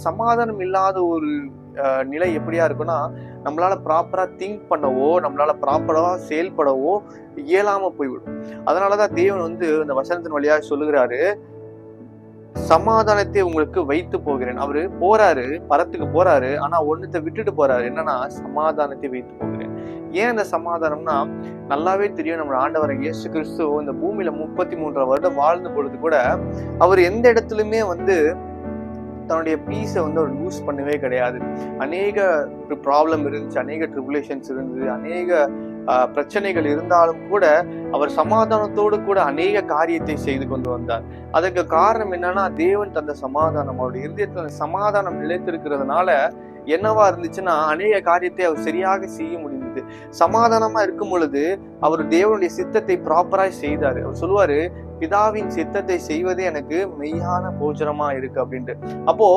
சமாதானம் இல்லாத ஒரு நிலை எப்படியா இருக்குன்னா, நம்மளால ப்ராப்பரா திங்க் பண்ணவோ, நம்மளால ப்ராப்பரா செயல்படவோ இயலாம போய்விடும். அதனாலதான் தேவன் இந்த வசனத்தின் வழியா சொல்லுகிறாரு, சமாதானத்தை உங்களுக்கு வைத்து போகிறேன். அவரு போறாரு, பரத்துக்கு போறாரு. ஆனா ஒண்ணுத்த விட்டுட்டு போறாரு. என்னன்னா, சமாதானத்தை வைத்து போகிறேன். ஏன் இந்த சமாதானம்னா, நல்லாவே தெரியும் நம்ம ஆண்டவர் இயேசு கிறிஸ்து இந்த பூமியில 33 வருடம் வாழ்ந்த பொழுது கூட, அவர் எந்த இடத்துலயுமே தன்னுடைய பீஸை அவர் லூஸ் பண்ணவே கிடையாது. அநேக ப்ராப்ளம் இருந்துச்சு, அநேக ட்ரிபுலேஷன்ஸ் இருந்தது, அநேக பிரச்சனைகள் இருந்தாலும் கூட அவர் சமாதானத்தோடு கூட அநேக காரியத்தை செய்து கொண்டு வந்தார். அதுக்கு காரணம் என்னன்னா, தேவன் தந்த சமாதானம். அவருடைய இருதயத்துல சமாதானம் நிலைத்திருக்கிறதுனால என்னவா இருந்துச்சுன்னா, அநேக காரியத்தை அவர் சரியாக செய்ய முடிந்தது. சமாதானமா இருக்கும் பொழுது அவர் தேவனுடைய சித்தத்தை ப்ராப்பராய் செய்தாரு. அவர் சொல்லுவாரு, பிதாவின் சித்தத்தை செய்வதே எனக்கு மெய்யான போஜனமா இருக்கு அப்படின்ட்டு. அப்போ